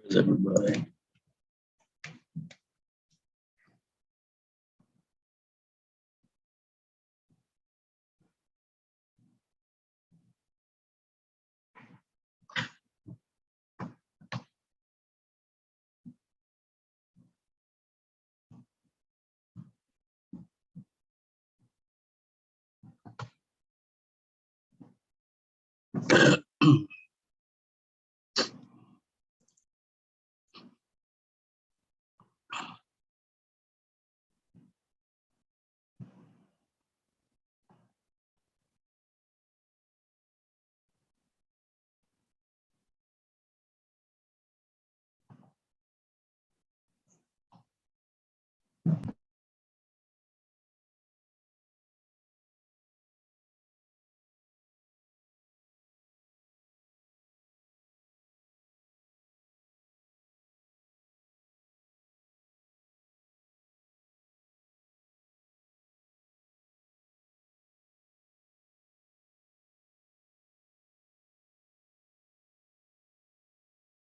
Where's everybody?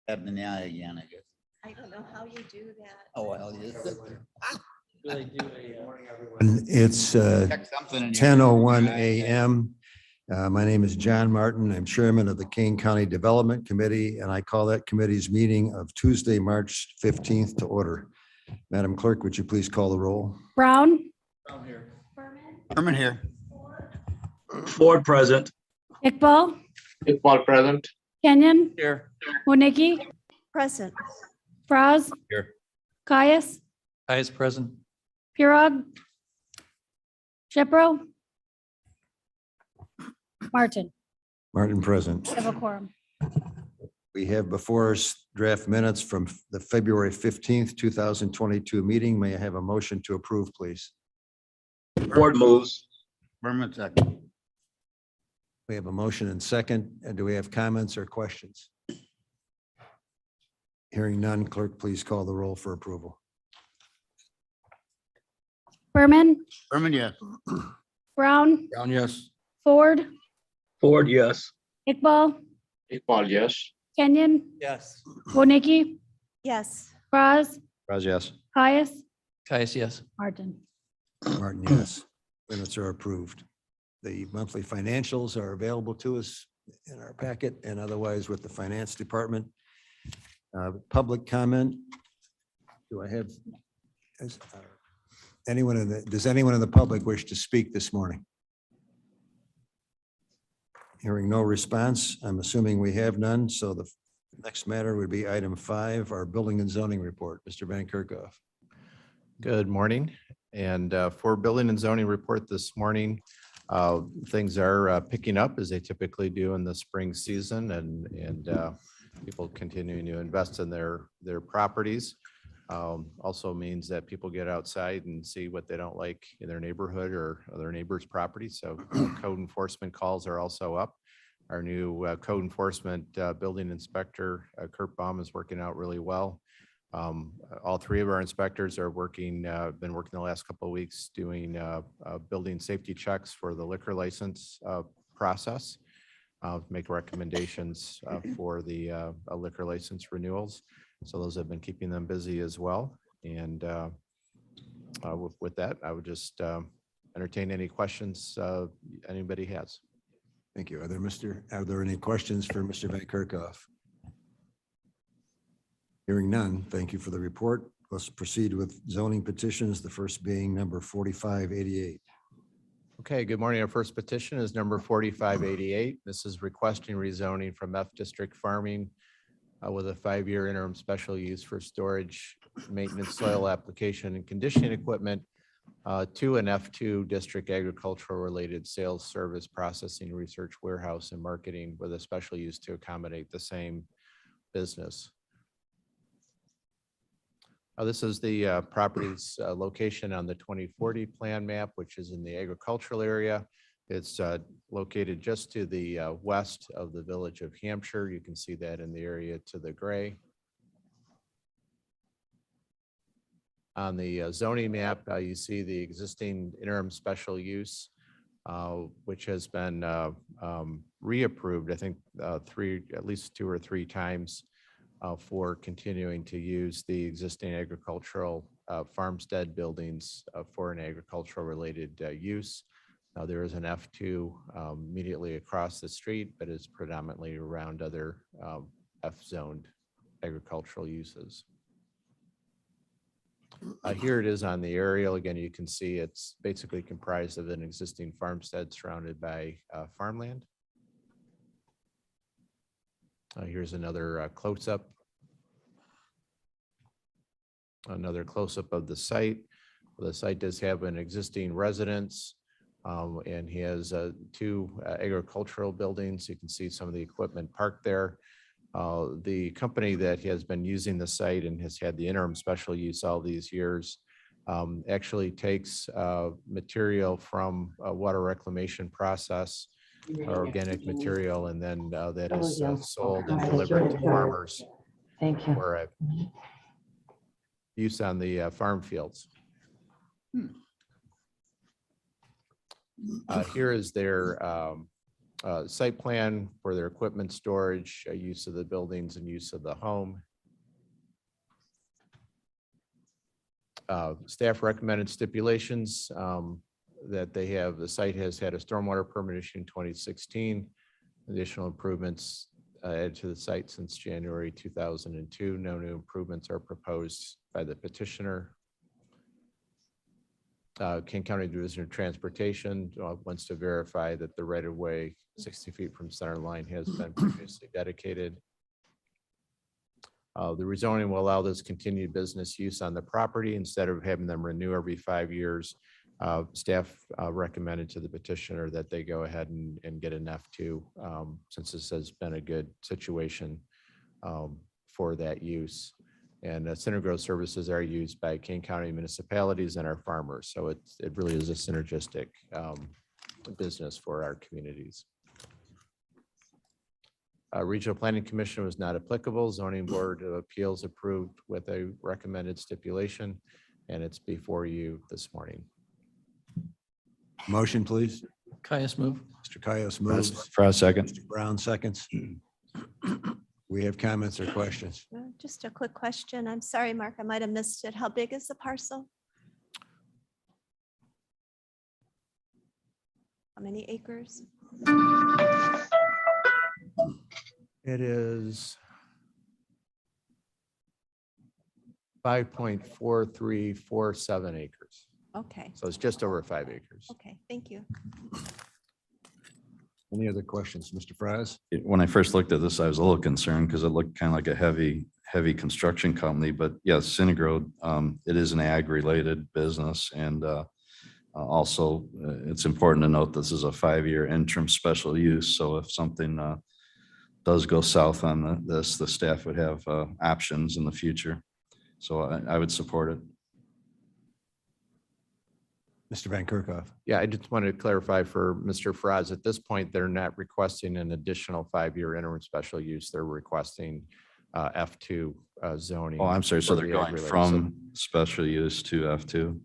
Happening now again, I guess. I don't know how you do that. Oh, well, yes. Do they do a, And it's Check something in here. 10:01 a.m. My name is John Martin. I'm chairman of the Kane County Development Committee, and I call that committee's meeting of Tuesday, March 15th to order. Madam Clerk, would you please call the roll? Brown, down here? Herman here. Ford present. Iqbal, Iqbal present. Kenyon, Here. Woniki, Present. Fraz. Here. Caius, Is present. Pirog, Shipro, Martin. Martin present. I have a quorum. We have before us draft minutes from the February 15th, 2022 meeting. May I have a motion to approve, please? Ford moves. Herman second. We have a motion and second. And do we have comments or questions? Hearing none, clerk, please call the roll for approval. Berman, Herman, yes. Brown, Brown, yes. Ford, Ford, yes. Iqbal, Iqbal, yes. Kenyon, Yes. Woniki, Yes. Fraz, Raz, yes. Caius, Yes. Martin. Martin, yes. Minutes are approved. The monthly financials are available to us in our packet and otherwise with the finance department. Public comment. Do I have does anyone in the public wish to speak this morning? Hearing no response, I'm assuming we have none. So the next matter would be item 5, our building and zoning report. Mr. Van Kerkhoff. Good morning. And for building and zoning report this morning, things are picking up as they typically do in the spring season and people continuing to invest in their properties. Also means that people get outside and see what they don't like in their neighborhood or their neighbor's property. So code enforcement calls are also up. Our new code enforcement building inspector, Kurt Baum, is working out really well. All 3 of our inspectors are been working the last couple of weeks doing building safety checks for the liquor license process, make recommendations for the liquor license renewals. So those have been keeping them busy as well. And with that, I would just entertain any questions anybody has. Thank you. Are there any questions for Mr. Van Kerkhoff? Hearing none, thank you for the report. Let's proceed with zoning petitions, the first being number 4588. Okay, good morning. Our first petition is number 4588. This is requesting rezoning from F District Farming with a 5-year interim special use for storage, maintenance, soil application, and conditioning equipment to an F2 District agricultural related sales, service, processing, research, warehouse, and marketing with a special use to accommodate the same business. This is the property's location on the 2040 plan map, which is in the agricultural area. It's located just to the west of the village of Hampshire. You can see that in the area to the gray. On the zoning map, you see the existing interim special use, which has been reapproved, I think, at least 2 or 3 times for continuing to use the existing agricultural farmstead buildings for an agricultural related use. There is an F2 immediately across the street, but it's predominantly around other F-zoned agricultural uses. Here it is on the aerial. Again, you can see it's basically comprised of an existing farmstead surrounded by farmland. Here's another close-up. Another close-up of the site. The site does have an existing residence, and he has 2 agricultural buildings. You can see some of the equipment parked there. The company that has been using the site and has had the interim special use all these years actually takes material from a water reclamation process, organic material, and then that is sold and delivered to farmers. Thank you. For use on the farm fields. Here is their site plan for their equipment storage, use of the buildings and use of the home. Staff recommended stipulations that they have. The site has had a stormwater permit issued in 2016. Additional improvements added to the site since January 2002. No new improvements are proposed by the petitioner. King County Division of Transportation wants to verify that the right-of-way 60 feet from center line has been previously dedicated. The rezoning will allow this continued business use on the property instead of having them renew every 5 years. Staff recommended to the petitioner that they go ahead and get an F2 since this has been a good situation for that use. And Center Growth services are used by King County municipalities and our farmers. So it really is a synergistic business for our communities. Regional Planning Commission was not applicable. Zoning Board of Appeals approved with a recommended stipulation, and it's before you this morning. Motion, please. Caius move. Mr. Caius moves. Fraz second. Mr. Brown seconds. We have comments or questions? Just a quick question. I'm sorry, Mark, I might have missed it. How big is the parcel? How many acres? It is 5.4347 acres. Okay, So it's just over 5 acres. okay, thank you. Any other questions? Mr. Fraz? When I first looked at this, I was a little concerned because it looked kind of like a heavy construction company, but yes, Synagro, it is an ag-related business. And also it's important to note this is a 5-year interim special use. So if something does go south on this, the staff would have options in the future. So I would support it. Mr. Van Kerkhoff? Yeah, I just wanted to clarify for Mr. Fraz, at this point, they're not requesting an additional 5-year interim special use. They're requesting F2 zoning. Oh, I'm sorry. So for they're the going ag-related. from special use to F2?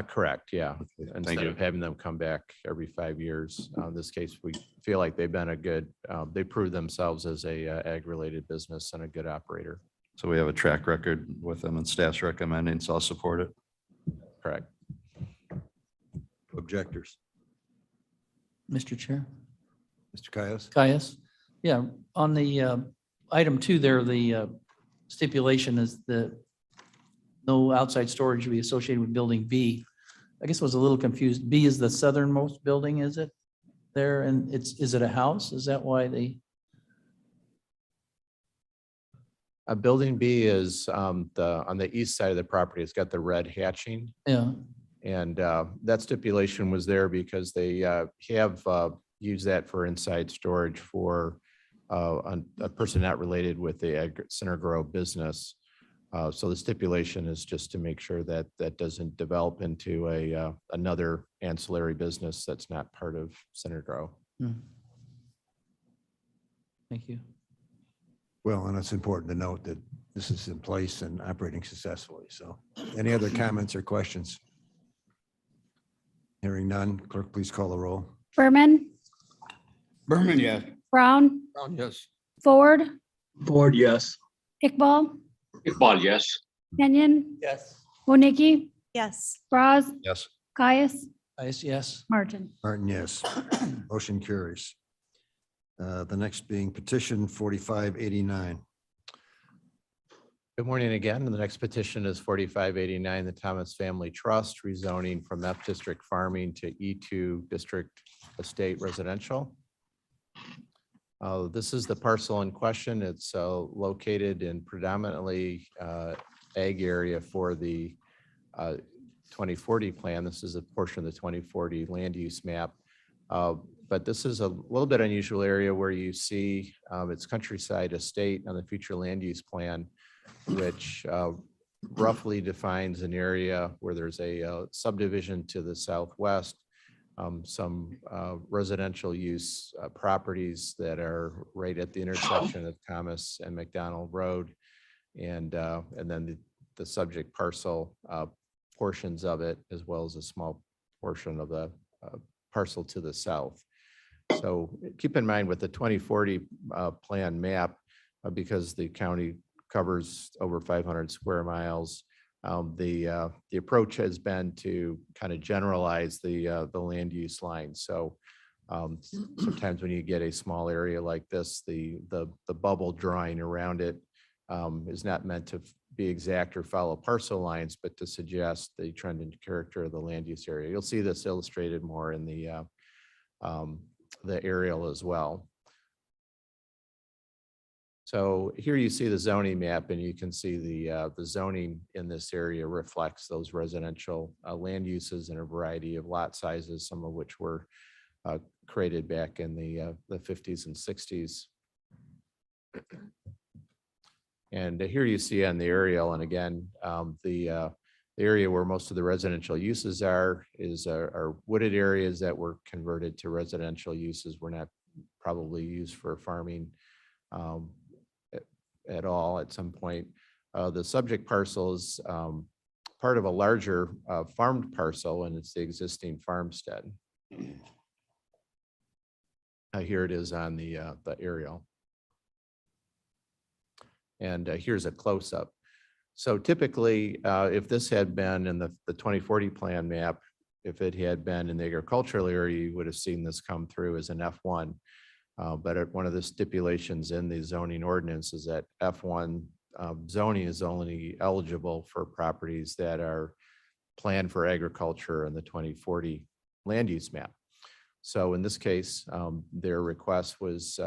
Correct, yeah. Thank Instead you. of having them come back every 5 years. In this case, we feel like they've been a good, they proved themselves as a ag-related business and a good operator. So we have a track record with them and staff's recommending, so I'll support it. Correct. Objectors? Mr. Chair. Mr. Caius? Caius. Yeah, on the item 2 there, the stipulation is that no outside storage will be associated with building B. I guess I was a little confused. B is the southernmost building, is it there? And is it a house? Is that why they? Building B is on the east side of the property. It's got the red hatching. Yeah, And that stipulation was there because they have used that for inside storage for a person not related with the Center Grow business. So the stipulation is just to make sure that that doesn't develop into another ancillary business that's not part of Center Grow. thank you. Well, and it's important to note that this is in place and operating successfully. So any other comments or questions? Hearing none, clerk, please call the roll. Berman, Berman, yes. Brown, Brown, yes. Ford, Ford, yes. Iqbal, Iqbal, yes. Kenyon, Yes. Wolnicki, Yes. Braz, Yes. Caius, Yes. Martin. Martin, yes. Motion carries. The next being petition 4589. Good morning again. And the next petition is 4589, the Thomas Family Trust rezoning from F District Farming to E2 District Estate Residential. This is the parcel in question. It's located in predominantly ag area for the 2040 plan. This is a portion of the 2040 land use map. But this is a little bit unusual area where you see it's countryside estate on the future land use plan, which roughly defines an area where there's a subdivision to the southwest, some residential use properties that are right at the intersection of Thomas and McDonald Road, and then the subject parcel portions of it, as well as a small portion of the parcel to the south. So keep in mind with the 2040 plan map, because the county covers over 500 square miles, the approach has been to kind of generalize the land use line. So sometimes when you get a small area like this, the bubble drawing around it is not meant to be exact or follow parcel lines, but to suggest the trend and character of the land use area. You'll see this illustrated more in the aerial as well. So here you see the zoning map, and you can see the zoning in this area reflects those residential land uses in a variety of lot sizes, some of which were created back in the 50s and 60s. And here you see on the aerial, and again, the area where most of the residential uses are wooded areas that were converted to residential uses, were not probably used for farming at all at some point. The subject parcel is part of a larger farmed parcel, and it's the existing farmstead. Here it is on the aerial. And here's a close-up. So typically, if this had been in the 2040 plan map, if it had been in the agricultural area, you would have seen this come through as an F1. But one of the stipulations in the zoning ordinance is that F1 zoning is only eligible for properties that are planned for agriculture in the 2040 land use map. So in this case, their request was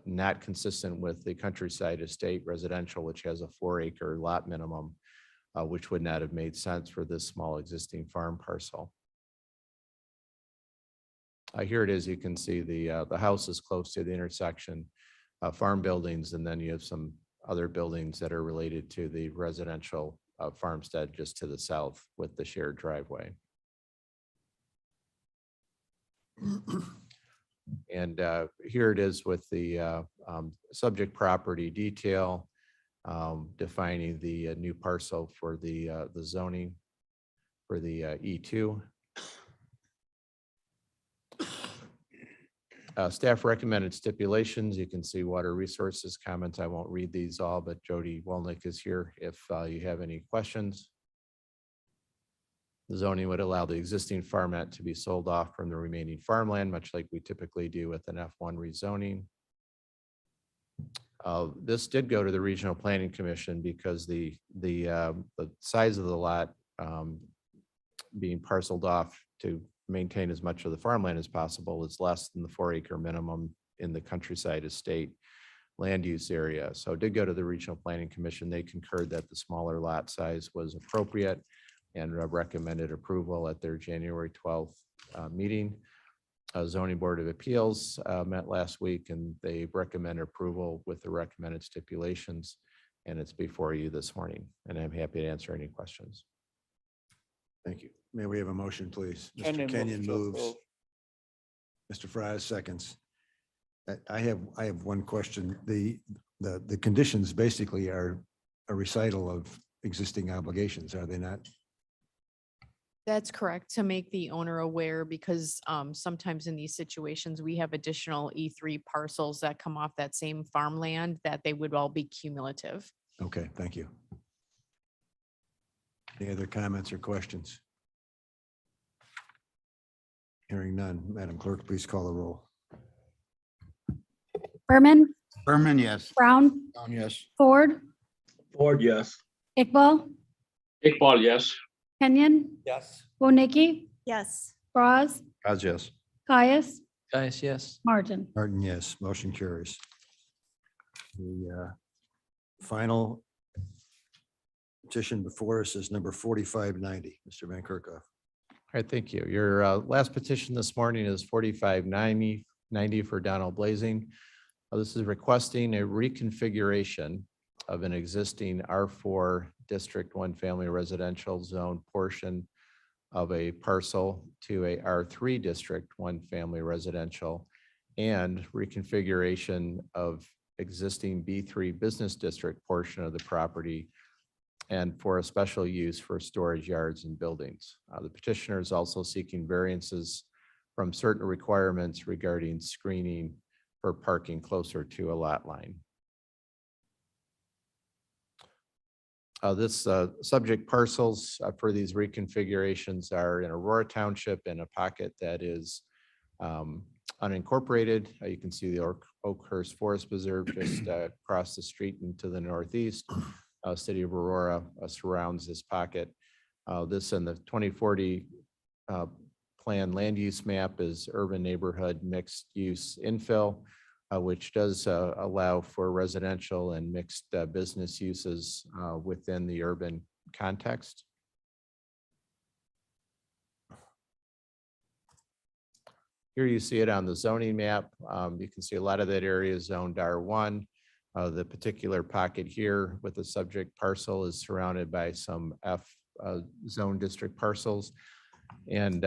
not consistent with the countryside estate residential, which has a 4-acre lot minimum, which would not have made sense for this small existing farm parcel. Here it is. You can see the house is close to the intersection, farm buildings, and then you have some other buildings that are related to the residential farmstead just to the south with the shared driveway. And here it is with the subject property detail, defining the new parcel for the zoning for the E2. Staff recommended stipulations. You can see water resources comments. I won't read these all, but Jody Wolnick is here if you have any questions. The zoning would allow the existing farmland to be sold off from the remaining farmland, much like we typically do with an F1 rezoning. This did go to the Regional Planning Commission because the size of the lot being parceled off to maintain as much of the farmland as possible is less than the 4-acre minimum in the countryside estate land use area. So it did go to the Regional Planning Commission. They concurred that the smaller lot size was appropriate and recommended approval at their January 12th meeting. Zoning Board of Appeals met last week, and they recommend approval with the recommended stipulations, and it's before you this morning, and I'm happy to answer any questions. Thank you. May we have a motion, please? Kenyon Mr. Kenyon moves to moves. approve. Mr. Fries seconds. I have one question. The conditions basically are a recital of existing obligations, are they not? That's correct, to make the owner aware, because sometimes in these situations, we have additional E3 parcels that come off that same farmland, that they would all be cumulative. Okay, thank you. Any other comments or questions? Hearing none. Madam Clerk, please call the roll. Berman, Berman, yes. Brown, Yes. Ford, Ford, yes. Iqbal, Iqbal, yes. Kenyon, Yes. Bonnicki, Yes. Bras, Guys, yes. Caius, Guys, yes. Martin. Martin, yes. Motion carries. The final petition before us is number 4590. Mr. Van Kerkhoff. All right, thank you. Your last petition this morning is 4590 for Donald Blasing. This is requesting a reconfiguration of an existing R4 District 1 Family Residential Zone portion of a parcel to a R3 District 1 Family Residential, and reconfiguration of existing B3 Business District portion of the property, and for a special use for storage yards and buildings. The petitioner is also seeking variances from certain requirements regarding screening for parking closer to a lot line. This subject parcels for these reconfigurations are in Aurora Township in a pocket that is unincorporated. You can see the Oakhurst Forest Preserve just across the street and to the northeast. City of Aurora surrounds this pocket. This in the 2040 plan land use map is urban neighborhood mixed use infill, which does allow for residential and mixed business uses within the urban context. Here you see it on the zoning map. You can see a lot of that area is zoned R1. The particular pocket here with the subject parcel is surrounded by some F zone district parcels. And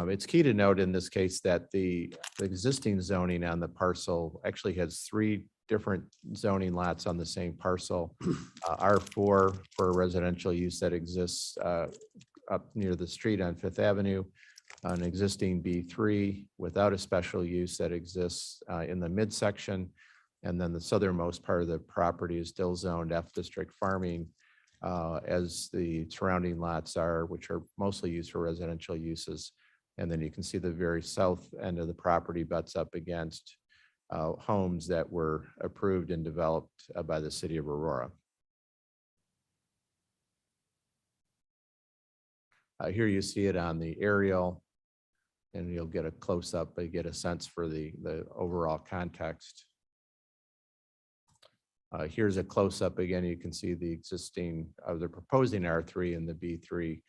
it's key to note in this case that the existing zoning on the parcel actually has 3 different zoning lots on the same parcel. R4 for residential use that exists up near the street on Fifth Avenue, an existing B3 without a special use that exists in the midsection. And then the southernmost part of the property is still zoned F district farming, as the surrounding lots are, which are mostly used for residential uses. And then you can see the very south end of the property butts up against homes that were approved and developed by the city of Aurora. Here you see it on the aerial, and you'll get a close-up, but you get a sense for the overall context. Here's a close-up again. You can see the existing, they're proposing R3 and the B3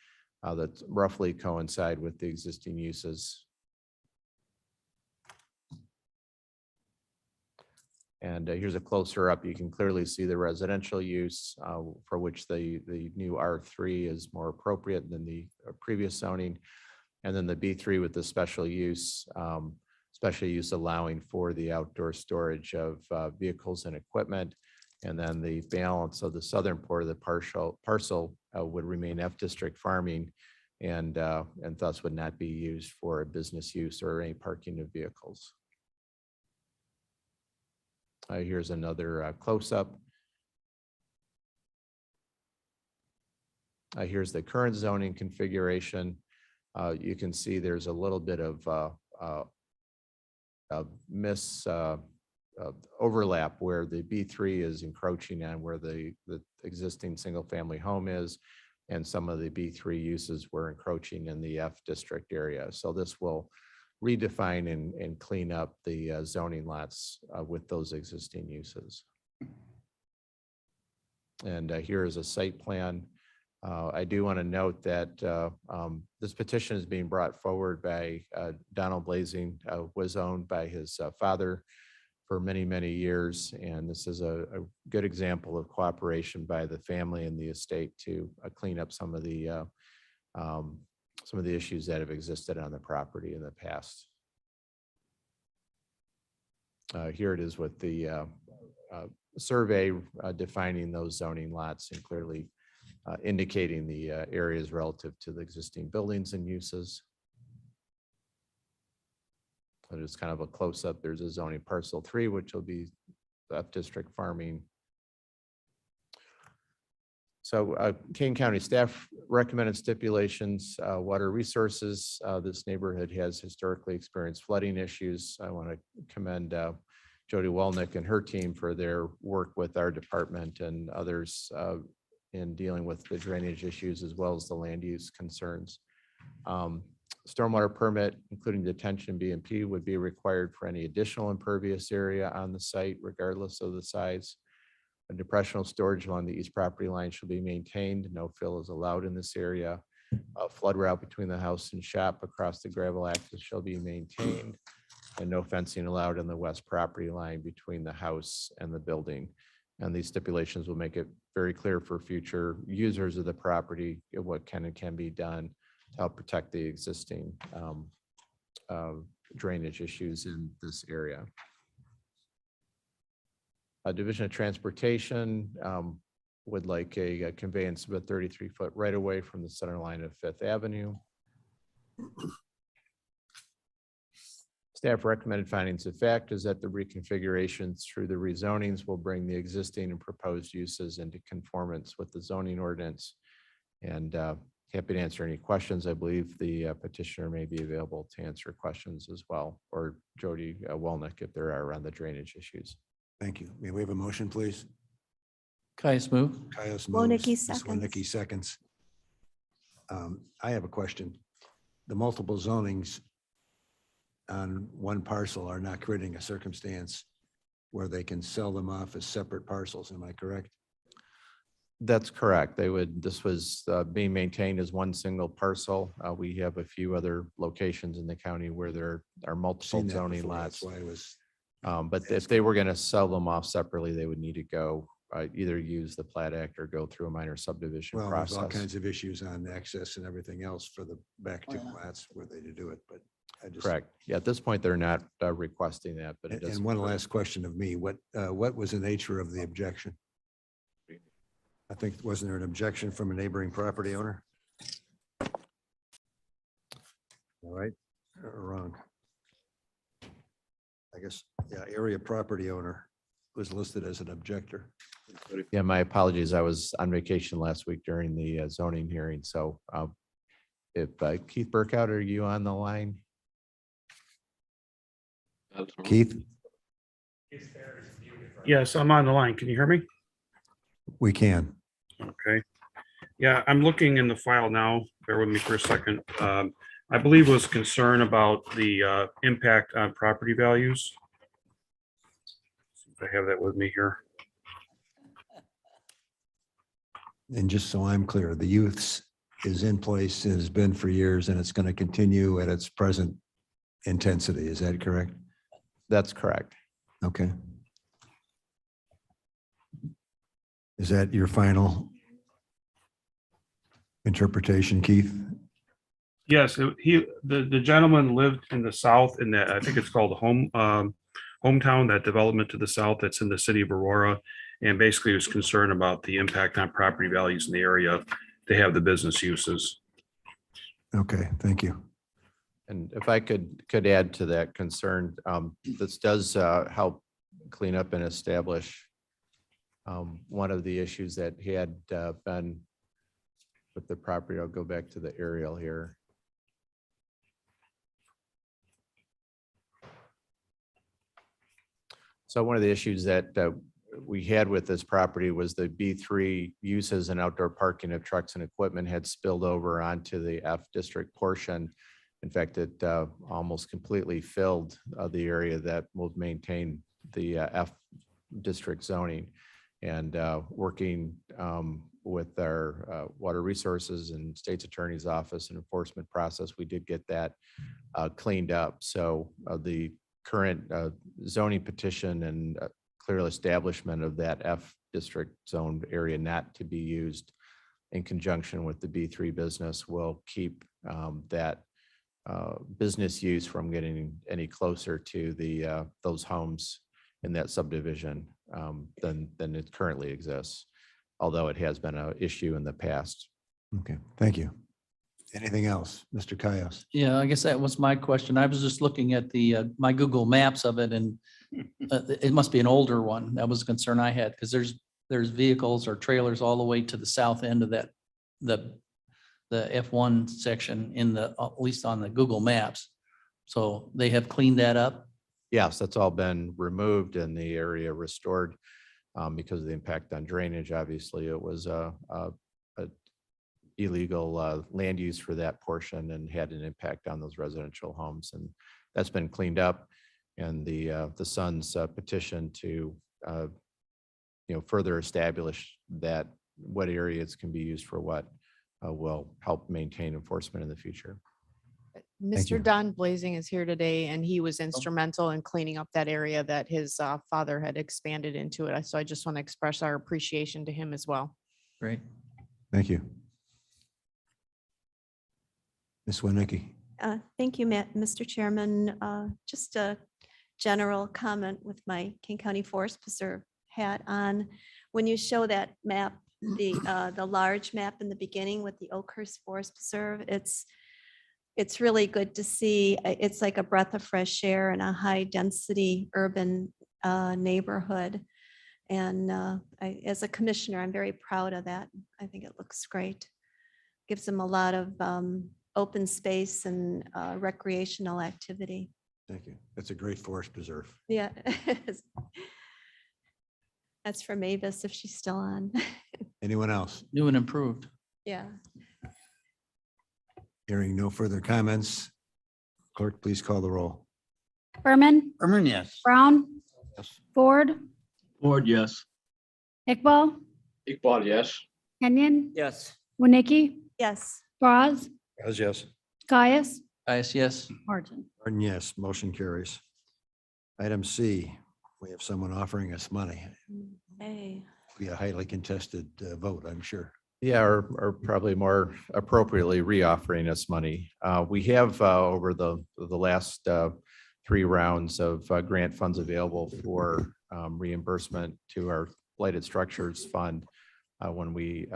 that roughly coincide with the existing uses. And here's a closer up. You can clearly see the residential use for which the new R3 is more appropriate than the previous zoning. And then the B3 with the special use allowing for the outdoor storage of vehicles and equipment. And then the balance of the southern part of the parcel would remain F district farming, and thus would not be used for a business use or any parking of vehicles. Here's another close-up. Here's the current zoning configuration. You can see there's a little bit of overlap where the B3 is encroaching on where the existing single-family home is, and some of the B3 uses were encroaching in the F district area. So this will redefine and clean up the zoning lots with those existing uses. And here is a site plan. I do want to note that this petition is being brought forward by Donald Blasing, was owned by his father for many, many years. And this is a good example of cooperation by the family and the estate to clean up some of the issues that have existed on the property in the past. Here it is with the survey defining those zoning lots and clearly indicating the areas relative to the existing buildings and uses. But it's kind of a close-up. There's a zoning parcel 3, which will be F district farming. So Kane County staff recommended stipulations, water resources. This neighborhood has historically experienced flooding issues. I want to commend Jody Welnick and her team for their work with our department and others in dealing with the drainage issues as well as the land use concerns. Stormwater permit, including detention B&P, would be required for any additional impervious area on the site, regardless of the size. A depressional storage along the east property line shall be maintained. No fill is allowed in this area. A flood route between the house and shop across the gravel axis shall be maintained, and no fencing allowed on the west property line between the house and the building. And these stipulations will make it very clear for future users of the property what can and can be done to help protect the existing drainage issues in this area. Division of Transportation would like a conveyance of a 33-foot right away from the center line of Fifth Avenue. Staff recommended findings of fact is that the reconfigurations through the rezonings will bring the existing and proposed uses into conformance with the zoning ordinance. And happy to answer any questions. I believe the petitioner may be available to answer questions as well, or Jody Welnick if there are around the drainage issues. Thank you. May we have a motion, please? Caius move. Caius Wonecki moves. Ms. seconds. Wonecki seconds. I have a question. The multiple zonings on one parcel are not creating a circumstance where they can sell them off as separate parcels. Am I correct? That's correct. This was being maintained as one single parcel. We have a few other locations in the county where there are multiple Seen that zoning before. lots. That's why I was, But if they were going to sell them off separately, they would need to go either use the Plat Act or go through a minor subdivision well, there's all process. kinds of issues on access and everything else for the back two Oh, yeah. plats where they to do it, but I just. Correct. Yeah, at this point, they're not requesting that, but it And does. and one last question of me, what was the nature of the objection? I think, wasn't there an objection from a neighboring property owner? All right, or wrong. I guess, yeah, area property owner was listed as an objector. Yeah, my apologies. I was on vacation last week during the zoning hearing. So if Keith Burkout, are you on the line? Keith, Yes, I'm on the line. Can you hear me? we can. Okay. Yeah, I'm looking in the file now. Bear with me for a second. I believe was concern about the impact on property values. See if I have that with me here. And just so I'm clear, the youths is in place, has been for years, and it's going to continue at its present intensity. Is that correct? That's correct. Okay. Is that your final interpretation, Keith? Yes, the gentleman lived in the south in that, I think it's called Hometown, that development to the south that's in the city of Aurora. And basically was concerned about the impact on property values in the area to have the business uses. Okay, thank you. And if I could add to that concern, this does help clean up and establish one of the issues that had been with the property. I'll go back to the aerial here. So one of the issues that we had with this property was the B3 uses and outdoor parking of trucks and equipment had spilled over onto the F district portion. In fact, it almost completely filled the area that will maintain the F district zoning. And working with our water resources and state's attorney's office and enforcement process, we did get that cleaned up. So the current zoning petition and clear establishment of that F district zoned area not to be used in conjunction with the B3 business will keep that business use from getting any closer to the those homes in that subdivision than it currently exists. although it has been an issue in the past. Okay, thank you. Anything else, Mr. Caius? Yeah, I guess that was my question. I was just looking at the, my Google Maps of it and it must be an older one. That was a concern I had because there's vehicles or trailers all the way to the south end of that, the F1 section in the, at least on the Google Maps. So they have cleaned that up. Yes, that's all been removed and the area restored because of the impact on drainage. Obviously, it was a illegal land use for that portion and had an impact on those residential homes. And that's been cleaned up. And the son's petition to further establish that what areas can be used for what will help maintain enforcement in the future. you. Mr. Don Blasing is here today and he was instrumental in cleaning up that area that his father had expanded into it. So I just want to express our appreciation to him as well. Great. Thank you. Ms. Winnicki? Thank you, Mr. Chairman. Just a general comment with my King County Forest Preserve hat on. When you show that map, the large map in the beginning with the Oakhurst Forest Preserve, it's really good to see. It's like a breath of fresh air in a high density urban neighborhood. And as a commissioner, I'm very proud of that. I think it looks great. Gives them a lot of open space and recreational activity. Thank you. That's a great forest preserve. Yeah. That's for Mavis if she's still on. Anyone else? New and improved. Yeah. Hearing no further comments. Clerk, please call the roll. Berman, Herman, yes. Brown, Yes. Ford, Ford, yes. Iqbal, Iqbal, yes. Kenyon, Yes. Winnicki, Yes. Bras, Yes. Caius, Yes. Martin. Martin, yes. Motion carries. Item C, we have someone offering us money. Hey. Be a highly contested vote, I'm sure. Yeah, or probably more appropriately reoffering us money. We have over the last 3 rounds of grant funds available for reimbursement to our blighted structures fund. When we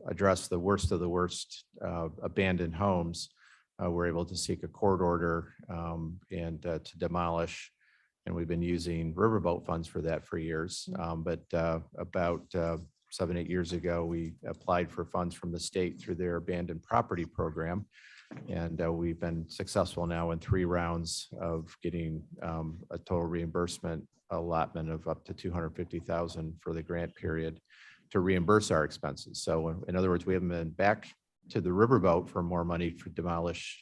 address the worst of the worst abandoned homes, we're able to seek a court order and to demolish. And we've been using riverboat funds for that for years. But about 7-8 years ago, we applied for funds from the state through their abandoned property program. And we've been successful now in 3 rounds of getting a total reimbursement allotment of up to $250,000 for the grant period to reimburse our expenses. So in other words, we haven't been back to the riverboat for more money to demolish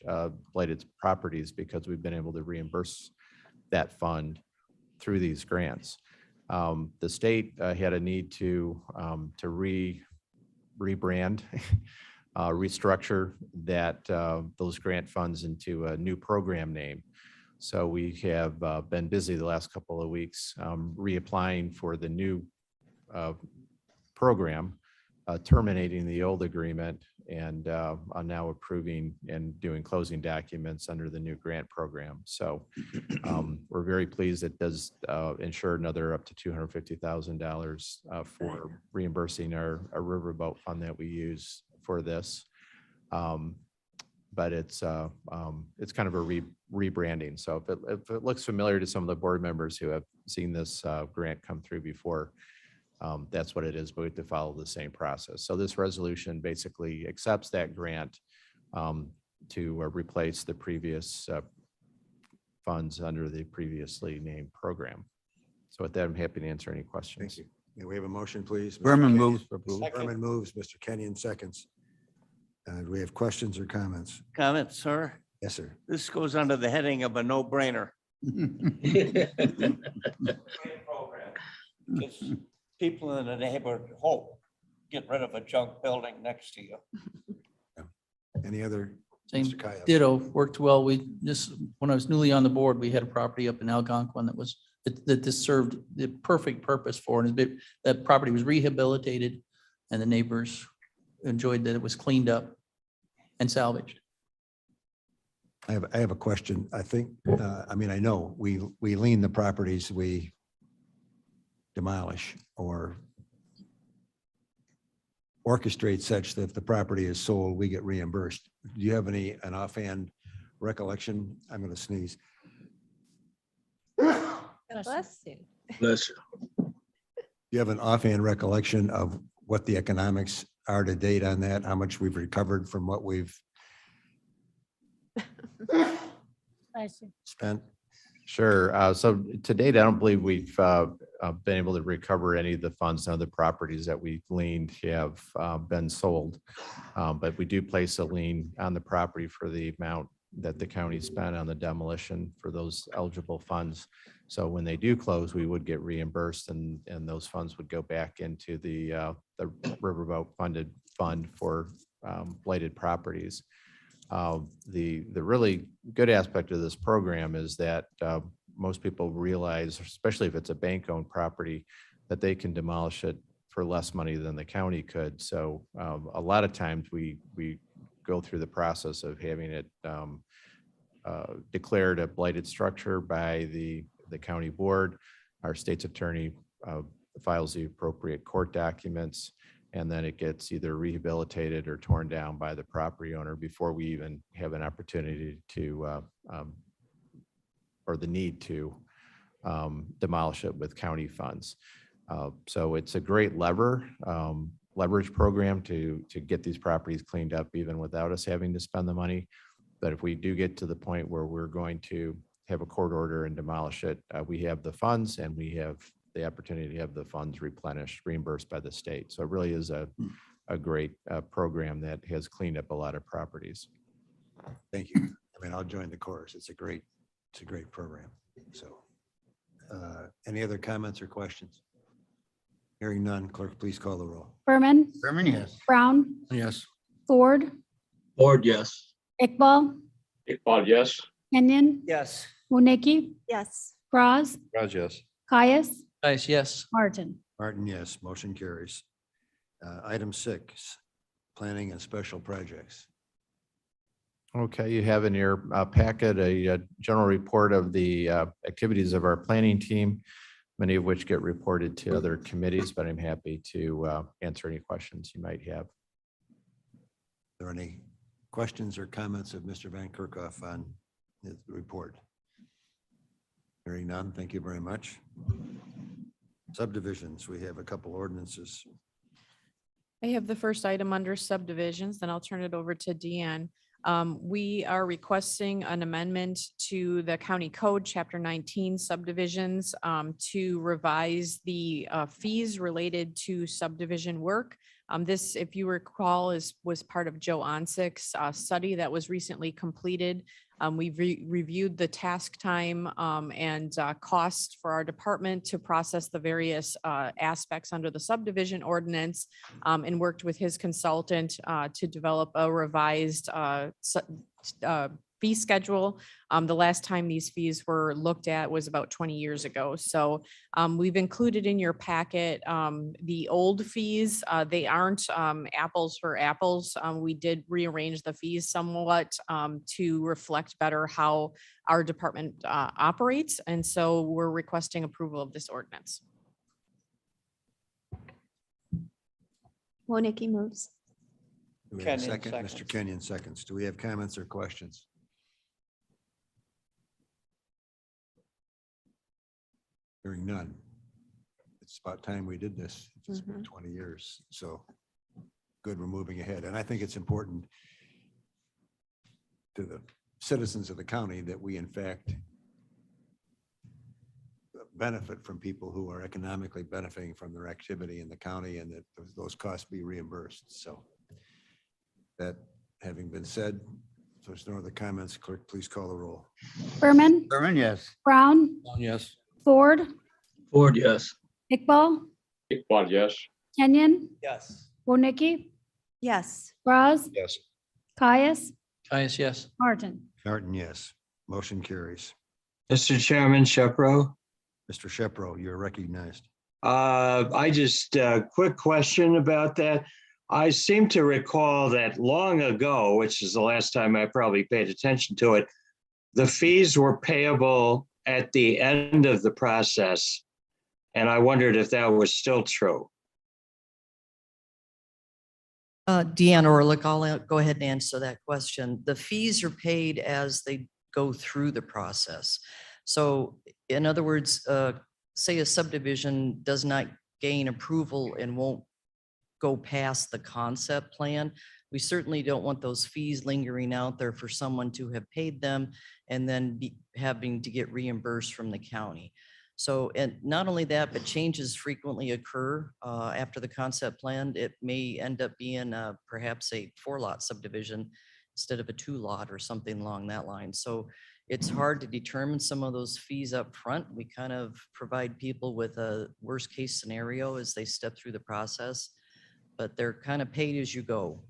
blighted properties because we've been able to reimburse that fund through these grants. The state had a need to rebrand, restructure those grant funds into a new program name. So we have been busy the last couple of weeks reapplying for the new program, terminating the old agreement, and are now approving and doing closing documents under the new grant program. So we're very pleased. It does ensure another up to $250,000 for reimbursing our riverboat fund that we use for this. But it's kind of a rebranding. So if it looks familiar to some of the board members who have seen this grant come through before, that's what it is, but we have to follow the same process. So this resolution basically accepts that grant to replace the previous funds under the previously named program. So with that, I'm happy to answer any questions. Thank you. May we have a motion, please? Mr. Berman Kenyon? moves. Berman moves, Mr. Kenyon seconds. Do we have questions or comments? Comment, sir. Yes, sir. This goes under the heading of a no-brainer. Great program. Just people in the neighborhood hope, get rid of a junk building next to you. Any other? Same Mr. Caius? ditto, worked well. We just, when I was newly on the board, we had a property up in Algonquin that this served the perfect purpose for. And that property was rehabilitated and the neighbors enjoyed that it was cleaned up and salvaged. I have a question. I think, I know we lien the properties we demolish or orchestrate such that if the property is sold, we get reimbursed. Do you have an offhand recollection? I'm going to sneeze. Bless you. Bless you. Do you have an offhand recollection of what the economics are to date on that? How much we've recovered from what we've Bless you. spent? Sure. So to date, I don't believe we've been able to recover any of the funds. None of the properties that we liened have been sold. But we do place a lien on the property for the amount that the county spent on the demolition for those eligible funds. So when they do close, we would get reimbursed and those funds would go back into the Riverboat funded fund for blighted properties. The really good aspect of this program is that most people realize, especially if it's a bank-owned property, that they can demolish it for less money than the county could. So a lot of times we go through the process of having it declared a blighted structure by the county board. Our state's attorney files the appropriate court documents, and then it gets either rehabilitated or torn down by the property owner before we even have an opportunity to, or the need to demolish it with county funds. So it's a great leverage program to get these properties cleaned up even without us having to spend the money. But if we do get to the point where we're going to have a court order and demolish it, we have the funds and we have the opportunity to have the funds replenished, reimbursed by the state. So it really is a great program that has cleaned up a lot of properties. Thank you. I mean, I'll join the chorus. It's a great program. So any other comments or questions? Hearing none, clerk, please call the roll. Berman, Berman, yes. Brown, Yes. Ford, Ford, yes. Iqbal, Iqbal, yes. Kenyon, Yes. Muneki, Yes. Braz, Raj, yes. Caius, Caius, yes. Martin. Martin, yes. Motion carries. Item 6, planning and special projects. Okay, you have in your packet a general report of the activities of our planning team, many of which get reported to other committees, but I'm happy to answer any questions you might have. Are there any questions or comments of Mr. Van Kerkhoff on his report? Hearing none, thank you very much. Subdivisions, we have a couple ordinances. I have the first item under subdivisions, then I'll turn it over to Deanne. We are requesting an amendment to the county code, chapter 19 subdivisions, to revise the fees related to subdivision work. This, if you recall, was part of Joe Onsick's study that was recently completed. We've reviewed the task time and cost for our department to process the various aspects under the subdivision ordinance, and worked with his consultant to develop a revised fee schedule. The last time these fees were looked at was about 20 years ago. So we've included in your packet the old fees. They aren't apples for apples. We did rearrange the fees somewhat to reflect better how our department operates. And so we're requesting approval of this ordinance. Muneki moves. Do we have a Kenyon second? Mr. seconds. Kenyon seconds. Do we have comments or questions? Hearing none. It's about time we did this. It's been 20 years. So good, we're moving ahead. And I think it's important to the citizens of the county that we in fact benefit from people who are economically benefiting from their activity in the county and that those costs be reimbursed. So that having been said, if there's no other comments, clerk, please call the roll. Berman, Berman, yes. Brown, Yes. Ford, Ford, yes. Iqbal, Iqbal, yes. Kenyon, Yes. Muneki, Yes. Braz, Yes. Caius, Caius, yes. Martin. Martin, yes. Motion carries. Mr. Chairman, Shepro, Mr. Shepro, you're recognized. I just, quick question about that. I seem to recall that long ago, which is the last time I probably paid attention to it, the fees were payable at the end of the process. And I wondered if that was still true. Deanne Orlick, I'll go ahead and answer that question. The fees are paid as they go through the process. So in other words, say a subdivision does not gain approval and won't go past the concept plan, we certainly don't want those fees lingering out there for someone to have paid them and then be having to get reimbursed from the county. So, and not only that, but changes frequently occur after the concept plan. It may end up being perhaps a 4-lot subdivision instead of a 2-lot or something along that line. So it's hard to determine some of those fees up front. We kind of provide people with a worst case scenario as they step through the process, but they're kind of paid as you go.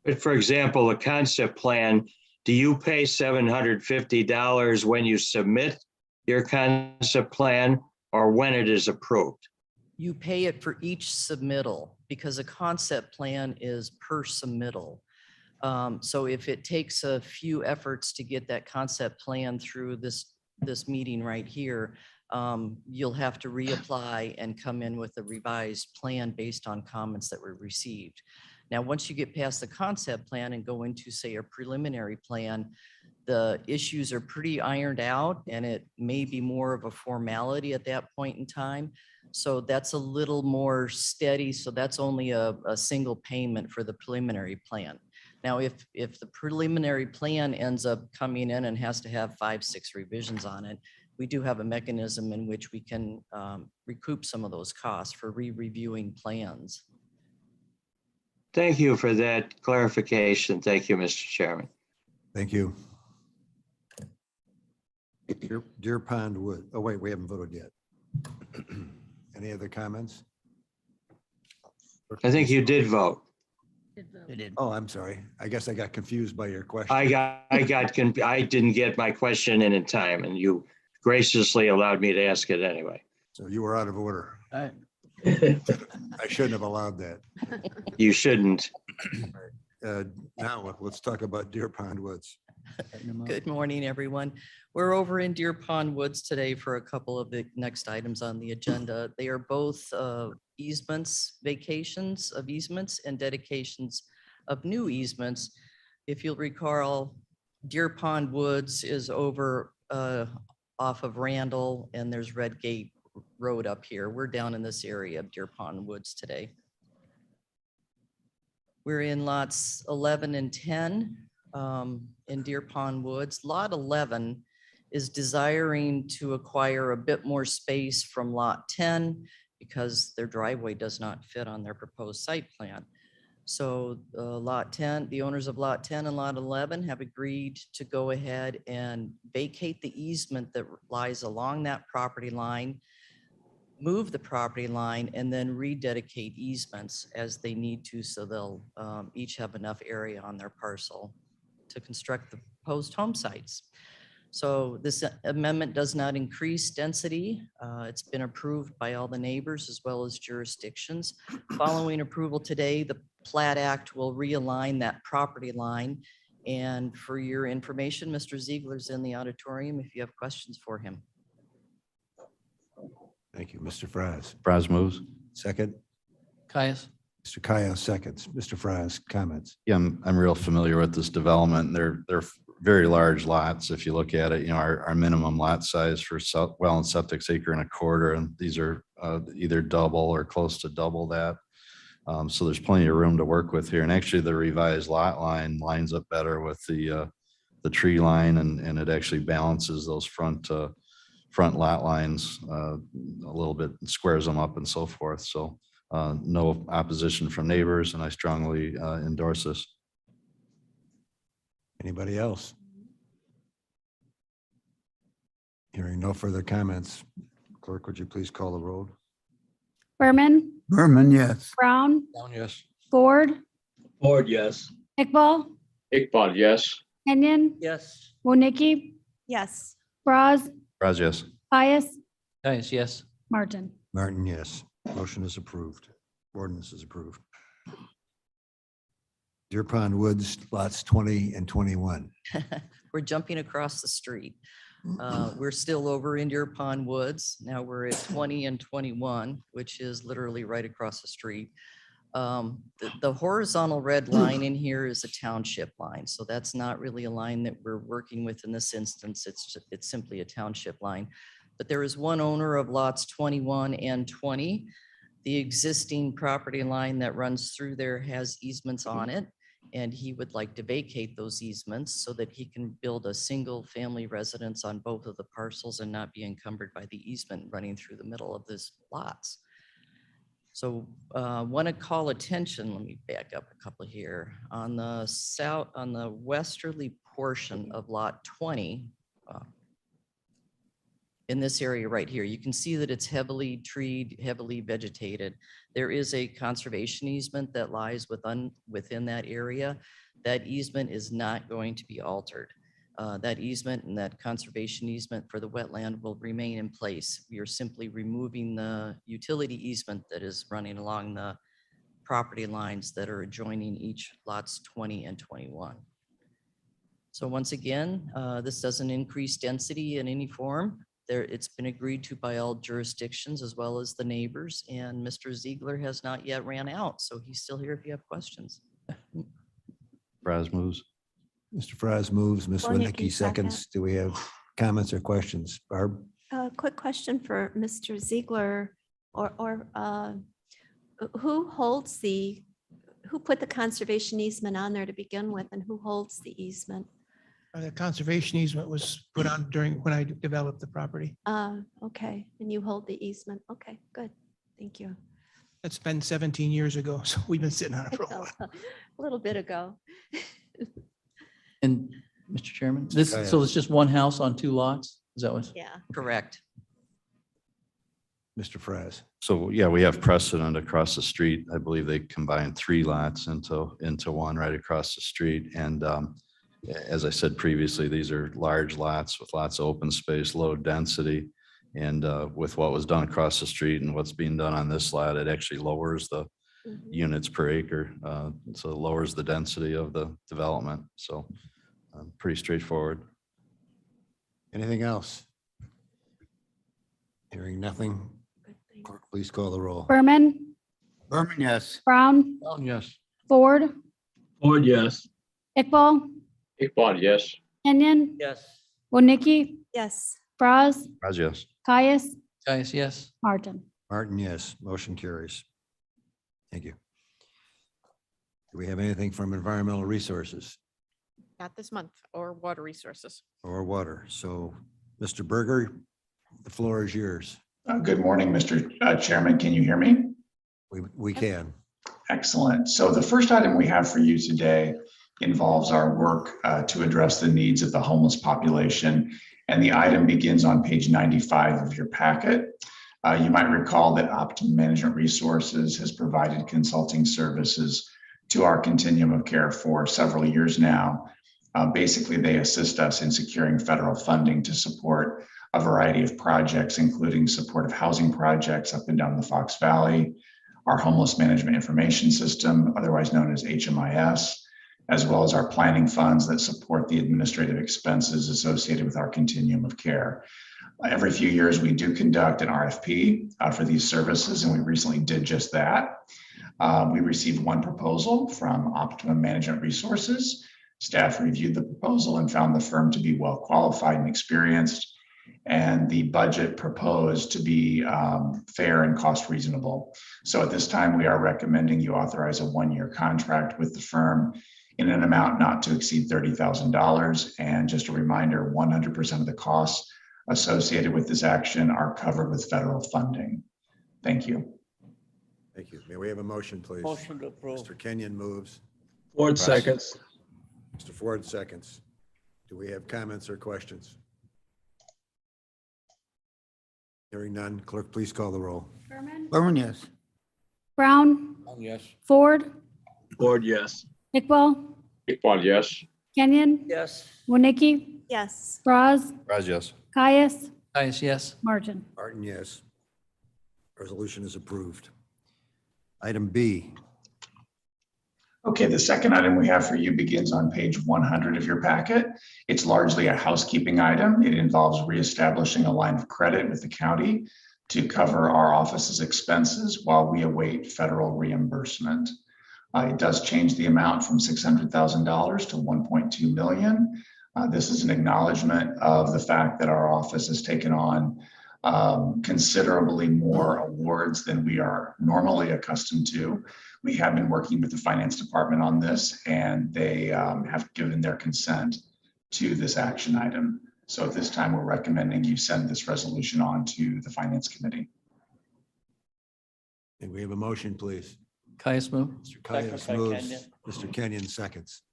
But for example, the concept plan, do you pay $750 when you submit your concept plan or when it is approved? You pay it for each submittal because a concept plan is per submittal. So if it takes a few efforts to get that concept plan through this meeting right here, you'll have to reapply and come in with a revised plan based on comments that were received. Now, once you get past the concept plan and go into, say, a preliminary plan, the issues are pretty ironed out and it may be more of a formality at that point in time. So that's a little more steady. So that's only a single payment for the preliminary plan. Now, if the preliminary plan ends up coming in and has to have 5, 6 revisions on it, we do have a mechanism in which we can recoup some of those costs for re-reviewing plans. Thank you for that clarification. Thank you, Mr. Chairman. Thank you. Deer Pond Wood. Oh, wait, we haven't voted yet. Any other comments? I think you did vote. They did. Oh, I'm sorry. I guess I got confused by your question. I didn't get my question in time and you graciously allowed me to ask it anyway. So you were out of order. All right. I shouldn't have allowed that. You shouldn't. Now let's talk about Deer Pond Woods. Good morning, everyone. We're over in Deer Pond Woods today for a couple of the next items on the agenda. They are both easements, vacations of easements and dedications of new easements. If you'll recall, Deer Pond Woods is over off of Randall and there's Red Gate Road up here. We're down in this area of Deer Pond Woods today. We're in lots 11 and 10 in Deer Pond Woods. Lot 11 is desiring to acquire a bit more space from lot 10 because their driveway does not fit on their proposed site plan. So lot 10, the owners of lot 10 and lot 11 have agreed to go ahead and vacate the easement that lies along that property line, move the property line, and then rededicate easements as they need to, so they'll each have enough area on their parcel to construct the proposed home sites. So this amendment does not increase density. It's been approved by all the neighbors as well as jurisdictions. Following approval today, the Plat Act will realign that property line. And for your information, Mr. Ziegler's in the auditorium if you have questions for him. Thank you, Mr. Fries. Fries moves. Second, Caius? Mr. Kyle seconds. Mr. Fries, comments. Yeah, I'm real familiar with this development. They're very large lots. If you look at it, you know, our minimum lot size for well and septic's 1.25 acres, and these are either double or close to double that. So there's plenty of room to work with here. And actually the revised lot line lines up better with the tree line, and it actually balances those front lot lines a little bit, squares them up and so forth. So no opposition from neighbors, and I strongly endorse this. Anybody else? Hearing no further comments. Clerk, would you please call the roll? Berman, Berman, yes. Brown, Down, yes. Ford, Ford, yes. Iqbal, Iqbal, yes. Kenyon, Yes. Wonicky, Yes. Braz, Fries, yes. Caius, Caius, yes. Martin. Martin, yes. Motion is approved. Ordinance is approved. Deer Pond Woods, lots 20 and 21. We're jumping across the street. We're still over in Deer Pond Woods. Now we're at 20 and 21, which is literally right across the street. The horizontal red line in here is a township line, so that's not really a line that we're working with in this instance. It's simply a township line. But there is one owner of lots 21 and 20. The existing property line that runs through there has easements on it, and he would like to vacate those easements so that he can build a single family residence on both of the parcels and not be encumbered by the easement running through the middle of this lots. So want to call attention, let me back up a couple here. On the westerly portion of lot 20, in this area right here, you can see that it's heavily treed, heavily vegetated. There is a conservation easement that lies within that area. That easement is not going to be altered. That easement and that conservation easement for the wetland will remain in place. We are simply removing the utility easement that is running along the property lines that are adjoining each lots 20 and 21. So once again, this doesn't increase density in any form. It's been agreed to by all jurisdictions as well as the neighbors, and Mr. Ziegler has not yet ran out, so he's still here if you have questions. Fraz moves. Mr. Fraz moves, Ms. Woznicki, Winicky seconds. Do we have comments or questions? Barb? A quick question for Mr. Ziegler, or who put the conservation easement on there to begin with, and who holds the easement? The conservation easement was put on when I developed the property. Okay, and you hold the easement. Okay, good. Thank you. That's been 17 years ago, so we've been sitting on it for a while. A little bit ago. And Mr. Chairman, Kaya. so it's just one house on 2 lots? Is that what? Yeah. Correct. Mr. Fraz? So yeah, we have precedent across the street. I believe they combined 3 lots into one right across the street. And as I said previously, these are large lots with lots of open space, low density. And with what was done across the street and what's being done on this lot, it actually lowers the units per acre. So it lowers the density of the development. So pretty straightforward. Anything else? Hearing nothing, clerk, please call the roll. Berman, Berman, yes. Brown, Yes. Ford, Ford, yes. Iqbal, Iqbal, yes. Kenyon, Yes. Wonicky, Yes. Fraz, Fraz, yes. Caius, Guys, yes. Martin. Martin, yes. Motion carries. Thank you. Do we have anything from environmental resources Not this month, or water resources. or water? So, Mr. Berger, the floor is yours. Good morning, Mr. Chairman. Can you hear me? We can. Excellent. So the first item we have for you today involves our work to address the needs of the homeless population. And the item begins on page 95 of your packet. You might recall that Optimum Management Resources has provided consulting services to our continuum of care for several years now. Basically, they assist us in securing federal funding to support a variety of projects, including supportive housing projects up and down the Fox Valley, our homeless management information system, otherwise known as HMIS, as well as our planning funds that support the administrative expenses associated with our continuum of care. Every few years, we do conduct an RFP for these services, and we recently did just that. We received one proposal from Optimum Management Resources. Staff reviewed the proposal and found the firm to be well qualified and experienced, and the budget proposed to be fair and cost reasonable. So at this time, we are recommending you authorize a 1-year contract with the firm in an amount not to exceed $30,000. And just a reminder, 100% of the costs associated with this action are covered with federal funding. Thank you. Thank you. May we have a motion, please? Motion to approve. Mr. Kenyon moves. Ford, Russ. seconds. Mr. Ford seconds. Do we have comments or questions? Hearing none, clerk, please call the roll. Berman, Berman, yes. Brown, Yes. Ford, Ford, yes. Iqbal, Iqbal, yes. Kenyon, Yes. Wonicky, Yes. Fraz, Fraz, yes. Caius, Guys, yes. Martin. Martin, yes. Resolution is approved. Item B. Okay, the second item we have for you begins on page 100 of your packet. It's largely a housekeeping item. It involves reestablishing a line of credit with the county to cover our office's expenses while we await federal reimbursement. It does change the amount from $600,000 to 1.2 million. This is an acknowledgement of the fact that our office has taken on considerably more awards than we are normally accustomed to. We have been working with the finance department on this, and they have given their consent to this action item. So at this time, we're recommending you send this resolution on to the finance committee. And we have a motion, please. Caius move. Mr. Caius Second by moves. Kenyon. Mr. Kenyon seconds.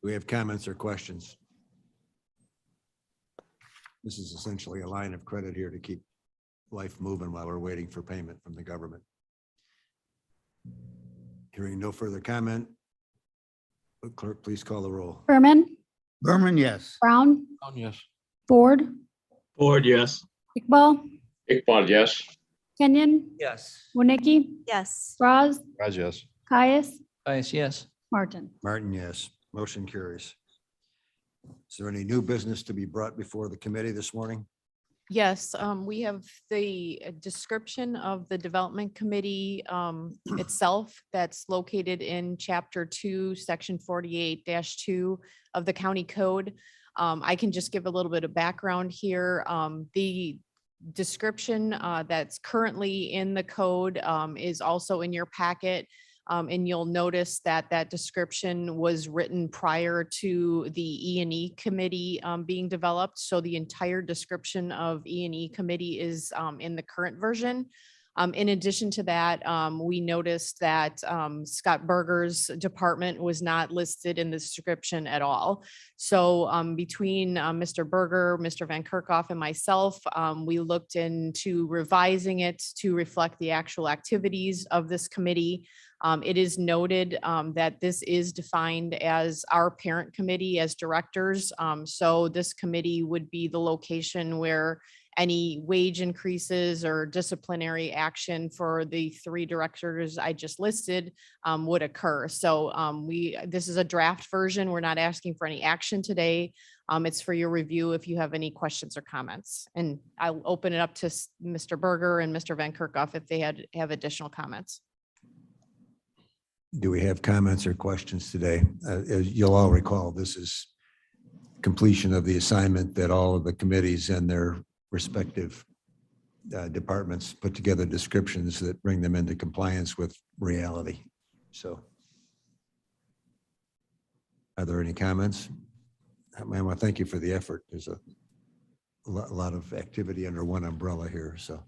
Do we have comments or questions? This is essentially a line of credit here to keep life moving while we're waiting for payment from the government. Hearing no further comment. Clerk, please call the roll. Berman, Berman, yes. Brown, Yes. Ford, Ford, yes. Iqbal, Iqbal, yes. Kenyon, Yes. Winnicki, Yes. Braz, Raj, yes. Caius, Caius, yes. Martin. Martin, yes. Motion carries. Is there any new business to be brought before the committee this morning? Yes, we have the description of the development committee itself that's located in chapter 2, section 48-2 of the county code. I can just give a little bit of background here. The description that's currently in the code is also in your packet. And you'll notice that that description was written prior to the E&E committee being developed. So the entire description of E&E committee is in the current version. In addition to that, we noticed that Scott Berger's department was not listed in the description at all. So between Mr. Berger, Mr. Van Kerkhoff, and myself, we looked into revising it to reflect the actual activities of this committee. It is noted that this is defined as our parent committee as directors. So this committee would be the location where any wage increases or disciplinary action for the 3 directors I just listed would occur. So this is a draft version. We're not asking for any action today. It's for your review if you have any questions or comments. And I'll open it up to Mr. Berger and Mr. Van Kerkhoff if they have additional comments. Do we have comments or questions today? As you'll all recall, this is completion of the assignment that all of the committees and their respective departments put together descriptions that bring them into compliance with reality. So are there any comments? Ma'am, I thank you for the effort. There's a lot of activity under one umbrella here, so.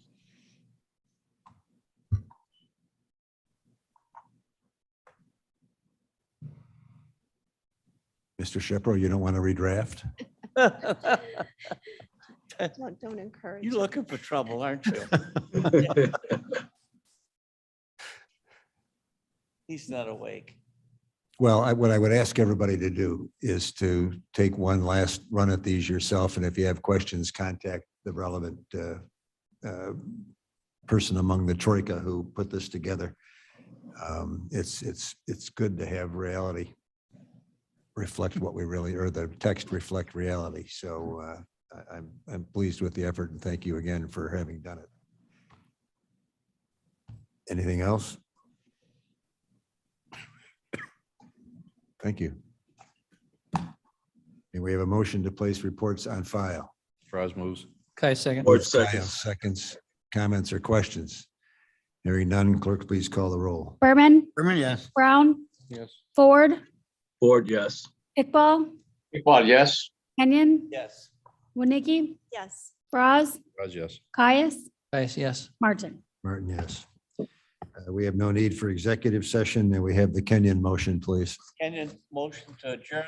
Mr. Shepro, you don't want to redraft? Don't encourage. You're looking for trouble, aren't you? He's not awake. Well, what I would ask everybody to do is to take one last run at these yourself, and if you have questions, contact the relevant person among the troika who put this together. It's good to have reality reflect what we really, or the text reflect reality. So I'm pleased with the effort, and thank you again for having done it. Anything else? Thank you. And we have a motion to place reports on file. Fraz moves. Caius second. Kyle seconds. Comments or questions? Hearing none, clerk, please call the roll. Berman, Berman, yes. Brown, Yes. Ford, Ford, yes. Iqbal, Iqbal, yes. Kenyon, Yes. Winnicki, Yes. Braz, Raj, yes. Caius, Caius, yes. Martin. Martin, yes. We have no need for executive session, and we have the Kenyon motion, please. Kenyon, motion to adjourn.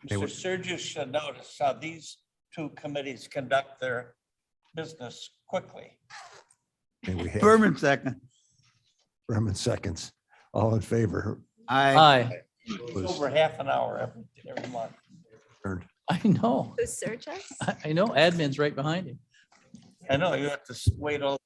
Hey, Mr. what- Sturgis should notice how these 2 committees conduct their business quickly. And we have Berman, second. Berman seconds. All in favor? Aye. It's over half an hour every month. Adjourned. I know. Who search us? I know. Admin's right behind him. I know, you have to wait all